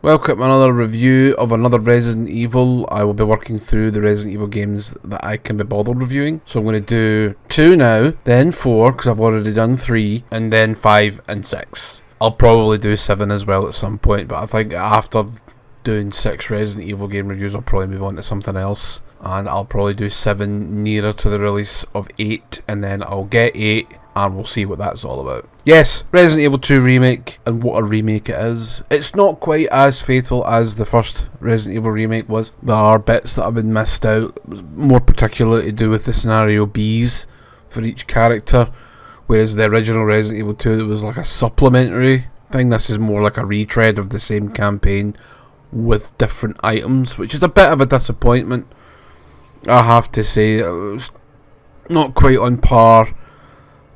Welcome to another review of another Resident Evil. I will be working through the Resident Evil games that I can be bothered reviewing. So I'm going to do 2 now, then 4 because I've already done 3, and then 5 and 6. I'll probably do 7 as well at some point, but I think after doing 6 Resident Evil game reviews I'll probably move on to something else. And I'll probably do 7 nearer to the release of 8, and then I'll get 8 and we'll see what that's all about. Yes, Resident Evil 2 Remake, and what a remake it is. It's not quite as faithful as the first Resident Evil remake was. There are bits that have been missed out, more particularly to do with the scenario Bs for each character, whereas the original Resident Evil 2 was like a supplementary thing. This is more like a retread of the same campaign with different items, which is a bit of a disappointment, I have to say. It was not quite on par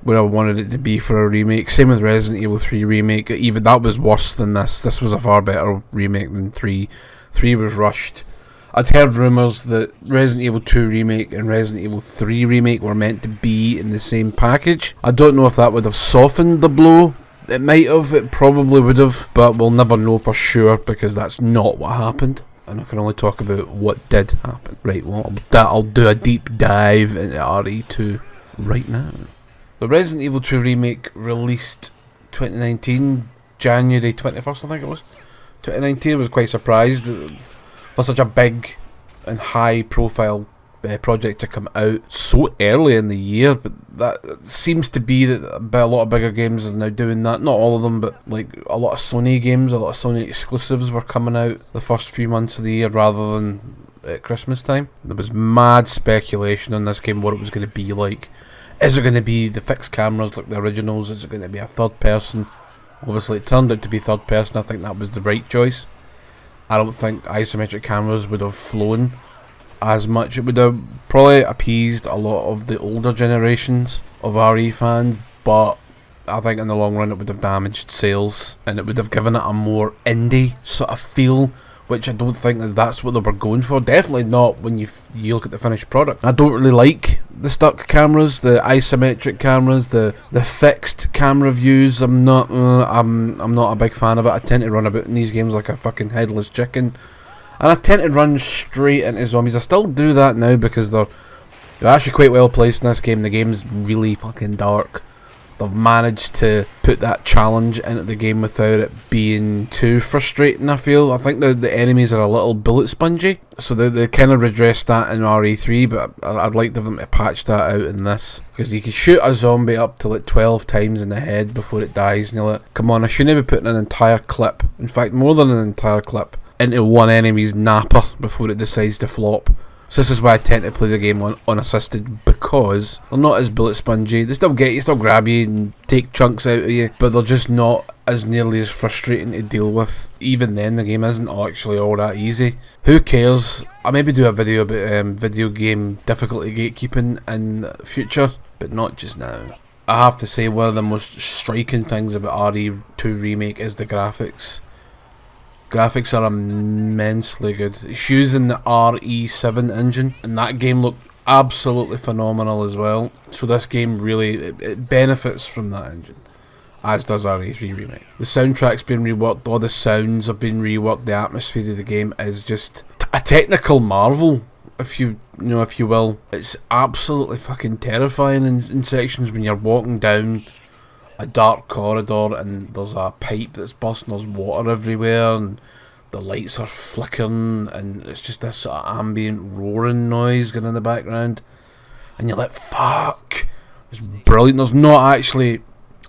where I wanted it to be for a remake. Same with Resident Evil 3 Remake. Even that was worse than this. This was a far better remake than 3. 3 was rushed. I'd heard rumours that Resident Evil 2 Remake and Resident Evil 3 Remake were meant to be in the same package. I don't know if that would have softened the blow. It might have, it probably would have, but we'll never know for sure because that's not what happened. And I can only talk about what did happen. Right, well, I'll do a deep dive into RE2 right now. The Resident Evil 2 Remake released 2019, January 21st I think it was. 2019, I was quite surprised for such a big and high profile project to come out so early in the year, but that seems to be that a lot of bigger games are now doing that. Not all of them, but like a lot of Sony games, a lot of Sony exclusives were coming out the first few months of the year rather than at Christmas time. There was mad speculation on this game, what it was going to be like. Is it going to be the fixed cameras like the originals? Is it going to be a third person? Obviously it turned out to be third person. I think that was the right choice. I don't think isometric cameras would have flown as much. It would have probably appeased a lot of the older generations of RE fans, but I think in the long run it would have damaged sales and it would have given it a more indie sort of feel, which I don't think that's what they were going for. Definitely not when you look at the finished product. I don't really like the stuck cameras, the isometric cameras, the fixed camera views. I'm not a big fan of it. I tend to run about in these games like a fucking headless chicken, and I tend to run straight into zombies. I still do that now because they're actually quite well placed in this game. The game's really fucking dark. They've managed to put that challenge into the game without it being too frustrating, I feel. I think the enemies are a little bullet spongy, so they kind of redressed that in RE3, but I'd like them to patch that out in this. Because you can shoot a zombie up to like 12 times in the head before it dies, and you're like, come on, I shouldn't be putting an entire clip, in fact more than an entire clip, into one enemy's napper before it decides to flop. So this is why I tend to play the game unassisted, because they're not as bullet spongy. They still get you, still grab you and take chunks out of you, but they're just not as nearly as frustrating to deal with. Even then, the game isn't actually all that easy. Who cares? I'll maybe do a video about video game difficulty gatekeeping in the future, but not just now. I have to say one of the most striking things about RE2 Remake is the graphics. Graphics are immensely good. It's using the RE7 engine, and that game looked absolutely phenomenal as well. So this game really it benefits from that engine, as does RE3 Remake. The soundtrack's been reworked, all the sounds have been reworked, the atmosphere of the game is just a technical marvel, if you will. It's absolutely fucking terrifying in sections when you're walking down a dark corridor and there's a pipe that's busting, there's water everywhere and the lights are flickering and it's just this sort of ambient roaring noise going in the background and you're like, fuck, it's brilliant. There's not actually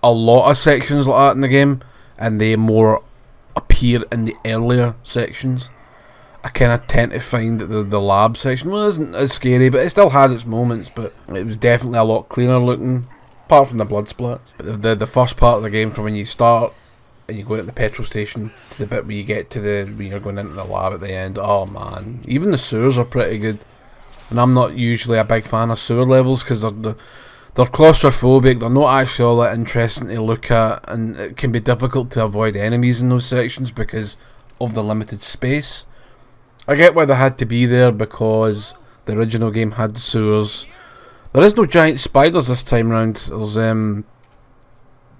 a lot of sections like that in the game, and they more appear in the earlier sections. I kind of tend to find that the lab section wasn't as scary, but it still had its moments, but it was definitely a lot cleaner looking, apart from the blood splats. But the first part of the game, from when you start and you go into the petrol station to the bit where you get to when you're going into the lab at the end, oh man, even the sewers are pretty good. And I'm not usually a big fan of sewer levels because they're claustrophobic, they're not actually all that interesting to look at, and it can be difficult to avoid enemies in those sections because of the limited space. I get why they had to be there because the original game had the sewers. There is no giant spiders this time round. There's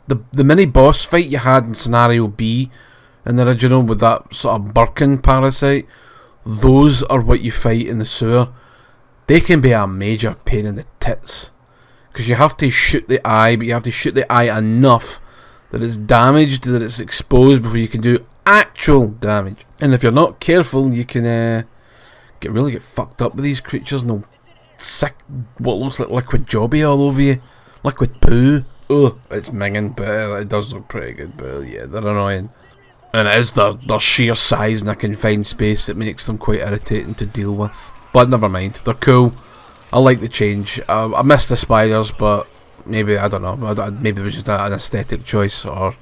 the mini boss fight you had in scenario B in the original with that sort of Birkin parasite. Those are what you fight in the sewer. They can be a major pain in the tits. Because you have to shoot the eye, but you have to shoot the eye enough that it's damaged, that it's exposed before you can do actual damage. And if you're not careful, you can really get fucked up with these creatures and they'll sick what looks like liquid jobby all over you. Liquid poo. Ugh, it's minging, but it does look pretty good, but yeah, they're annoying. And it is their sheer size in a confined space that makes them quite irritating to deal with. But never mind, they're cool. I like the change. I miss the spiders, but maybe, I don't know, maybe it was just an aesthetic choice, or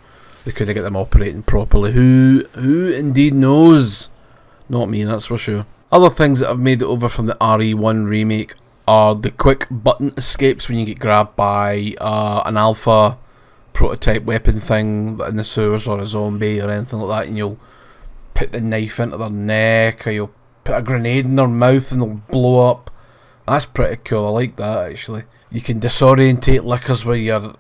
they couldn't get them operating properly. Who indeed knows? Not me, that's for sure. Other things that have made it over from the RE1 remake are the quick button escapes when you get grabbed by an alpha prototype weapon thing in the sewers, or a zombie or anything like that, and you'll put the knife into their neck, or you'll put a grenade in their mouth and they'll blow up. That's pretty cool, I like that actually. You can disorientate lickers with your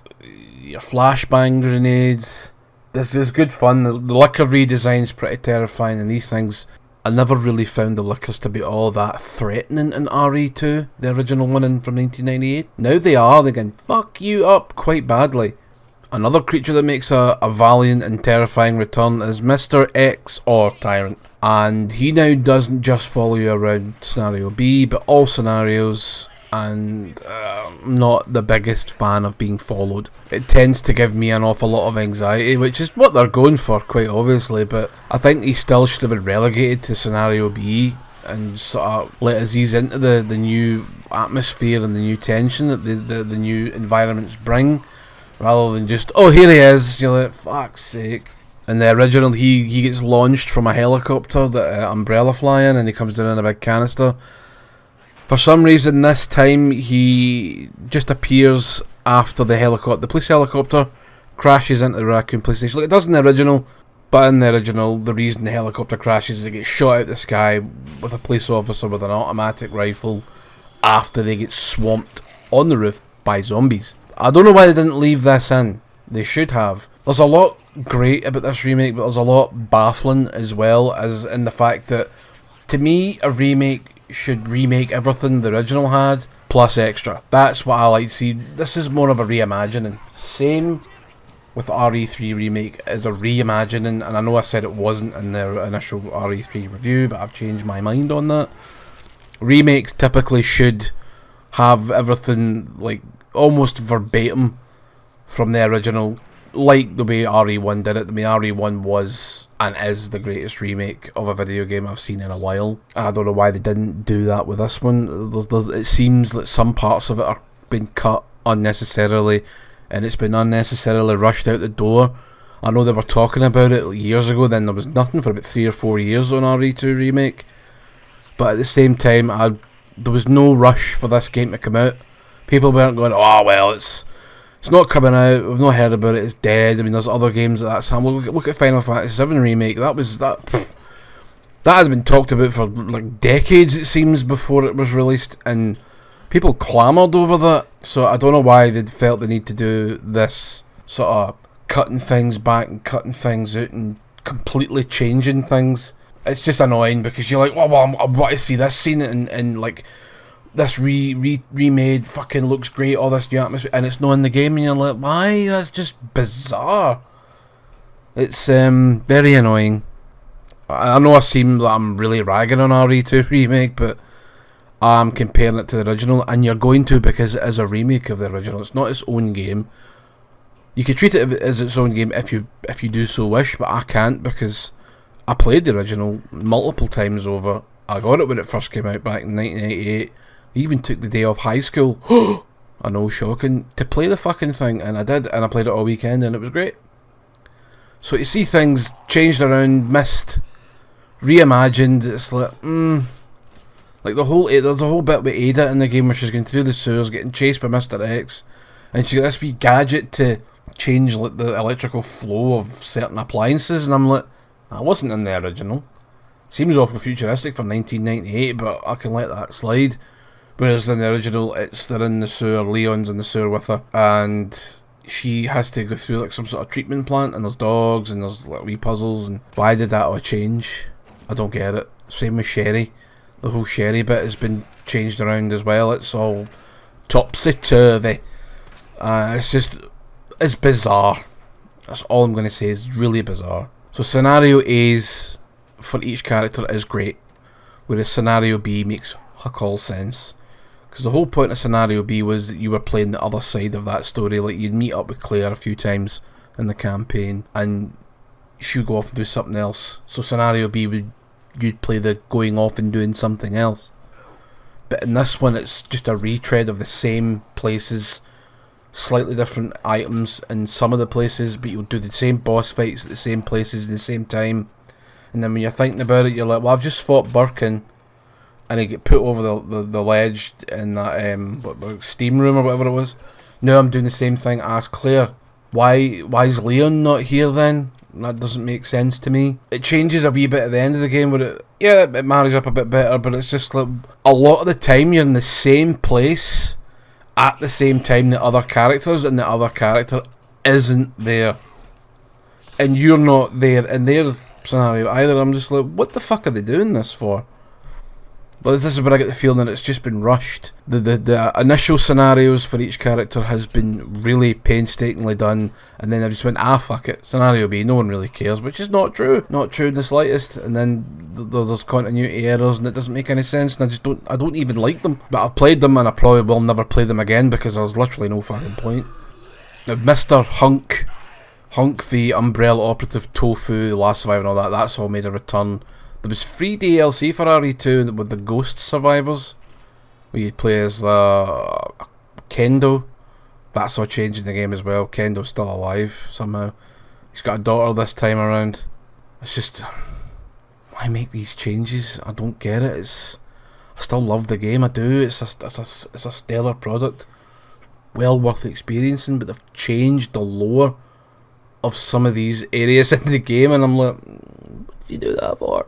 flashbang grenades. This is good fun. The licker redesign's pretty terrifying, and these things, I never really found the lickers to be all that threatening in RE2, the original one from 1998. Now they can fuck you up quite badly. Another creature that makes a valiant and terrifying return is Mr. X, or Tyrant. And he now doesn't just follow you around Scenario B, but all scenarios, and I'm not the biggest fan of being followed. It tends to give me an awful lot of anxiety, which is what they're going for, quite obviously, but I think he still should have been relegated to Scenario B, and sort of let us ease into the new atmosphere and the new tension that the new environments bring. Rather than just, oh, here he is, you're like, fuck's sake. In the original, he gets launched from a helicopter that Umbrella fly in, and he comes down in a big canister. For some reason, this time, he just appears after the police helicopter crashes into the Raccoon police station. Like it does in the original, but in the original, the reason the helicopter crashes is it gets shot out the sky with a police officer with an automatic rifle after they get swamped on the roof by zombies. I don't know why they didn't leave this in. They should have. There's a lot great about this remake, but there's a lot baffling as well, as in the fact that, to me, a remake should remake everything the original had, plus extra. That's what I like to see. This is more of a reimagining. Same with the RE3 remake as a reimagining, and I know I said it wasn't in their initial RE3 review, but I've changed my mind on that. Remakes typically should have everything, like, almost verbatim from the original, like the way RE1 did it. I mean, RE1 was and is the greatest remake of a video game I've seen in a while, and I don't know why they didn't do that with this one. It seems that some parts of it are being cut unnecessarily, and it's been unnecessarily rushed out the door. I know they were talking about it years ago, then there was nothing for about 3 or 4 years on RE2 remake, but at the same time, there was no rush for this game to come out. People weren't going, oh well, it's not coming out, we've not heard about it, it's dead. I mean, there's other games at that time. Look at Final Fantasy VII Remake. That had been talked about for like decades, it seems, before it was released, and people clamoured over that. So I don't know why they felt the need to do this sort of cutting things back and cutting things out and completely changing things. It's just annoying because you're like, well I want to see this scene and like, this remade fucking looks great, all this new atmosphere, and it's not in the game, and you're like, why? That's just bizarre. It's very annoying. I know I seem like I'm really ragging on RE2 remake, but I'm comparing it to the original, and you're going to, because it is a remake of the original. It's not its own game. You could treat it as its own game if you do so wish, but I can't, because I played the original multiple times over. I got it when it first came out back in 1988. I even took the day off high school, I know, shocking, to play the fucking thing, and I did, and I played it all weekend, and it was great. So to see things changed around, missed, reimagined, it's like, like there's a whole bit with Ada in the game where she's going through the sewers, getting chased by Mr. X, and she got this wee gadget to change like the electrical flow of certain appliances, and I'm like, that wasn't in the original. Seems awful futuristic for 1998, but I can let that slide. Whereas in the original, they're in the sewer, Leon's in the sewer with her, and she has to go through like some sort of treatment plant, and there's dogs and there's like wee puzzles, and why did that all change? I don't get it. Same with Sherry. The whole Sherry bit has been changed around as well. It's all topsy-turvy. It's bizarre. That's all I'm going to say. It's really bizarre. So scenario A's for each character is great, whereas scenario B makes huck all sense. Because the whole point of scenario B was that you were playing the other side of that story. Like, you'd meet up with Claire a few times in the campaign, and she'd go off and do something else. So scenario B you'd play the going off and doing something else. But in this one, it's just a retread of the same places, slightly different items in some of the places, but you'll do the same boss fights at the same places at the same time. And then when you're thinking about it, you're like, well, I've just fought Birkin, and he get put over the ledge in that steam room or whatever it was. Now I'm doing the same thing. I asked Claire, why is Leon not here then? That doesn't make sense to me. It changes a wee bit at the end of the game where it marries up a bit better, but it's just like a lot of the time you're in the same place at the same time the other characters, and the other character isn't there. And you're not there in their scenario either. I'm just like, what the fuck are they doing this for? But this is where I get the feeling that it's just been rushed. The initial scenarios for each character has been really painstakingly done, and then I just went, fuck it, scenario B, no one really cares, which is not true. Not true in the slightest. And then there's continuity errors, and it doesn't make any sense, and I don't even like them. But I've played them, and I probably will never play them again, because there's literally no fucking point. Now, Mr. Hunk the Umbrella Operative Tofu, the Last Survivor and all that, that's all made a return. There was free DLC for RE2 with the Ghost Survivors, where you play as Kendo. That's all changed in the game as well. Kendo's still alive somehow. He's got a daughter this time around. It's just, why make these changes? I don't get it. I still love the game. I do. It's a stellar product, well worth experiencing. But they've changed the lore of some of these areas in the game, and I'm like, what do you do that for?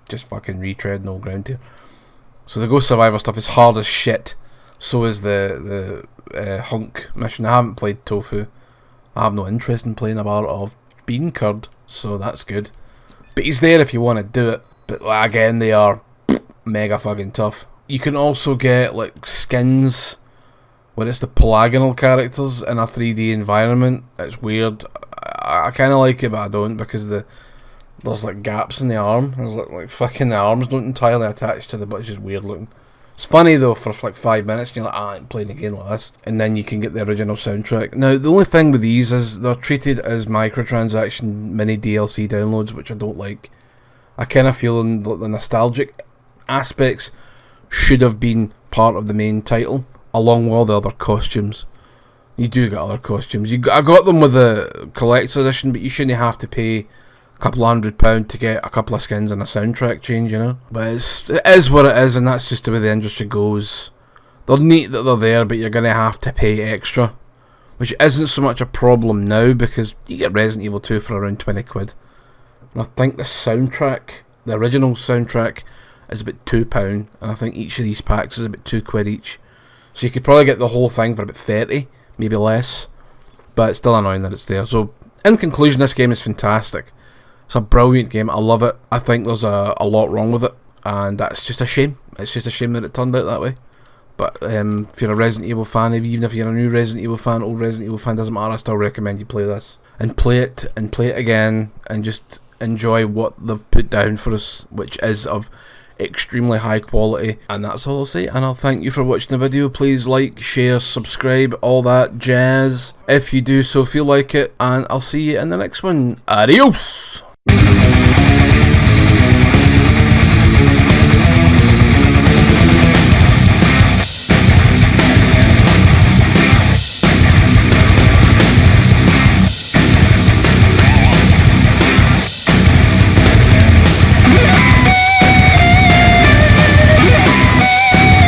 Just fucking retreading old ground here. So the Ghost Survivor stuff is hard as shit. So is the Hunk mission. I haven't played Tofu. I have no interest in playing a bar of bean curd, so that's good. But he's there if you want to do it. But again, they are mega fucking tough. You can also get like skins where it's the polygonal characters in a 3D environment. It's weird. I kind of like it, but I don't, because there's like gaps in the arm. There's like fucking the arms don't entirely attach to the butt. It's just weird looking. It's funny though for like 5 minutes, and you're like, I ain't playing a game like this. And then you can get the original soundtrack. Now the only thing with these is they're treated as microtransaction mini DLC downloads, which I don't like. I kind of feel the nostalgic aspects should have been part of the main title, along with all the other costumes. You do get other costumes. I got them with the collector's edition, but you shouldn't have to pay a couple £100 to get a couple of skins and a soundtrack change, you know. But it is what it is, and that's just the way the industry goes. They're neat that they're there, but you're going to have to pay extra, which isn't so much a problem now, because you get Resident Evil 2 for around 20 quid. And I think the soundtrack, the original soundtrack, is about £2, and I think each of these packs is about £2 each. So you could probably get the whole thing for about 30, maybe less, but it's still annoying that it's there. So in conclusion, this game is fantastic. It's a brilliant game. I love it. I think there's a lot wrong with it, and that's just a shame. It's just a shame that it turned out that way. But if you're a Resident Evil fan, even if you're a new Resident Evil fan, old Resident Evil fan, doesn't matter, I still recommend you play this. And play it again, and just enjoy what they've put down for us, which is of extremely high quality. And that's all I'll say, and I'll thank you for watching the video. Please like, share, subscribe, all that jazz if you do so feel like it, and I'll see you in the next one. Adios!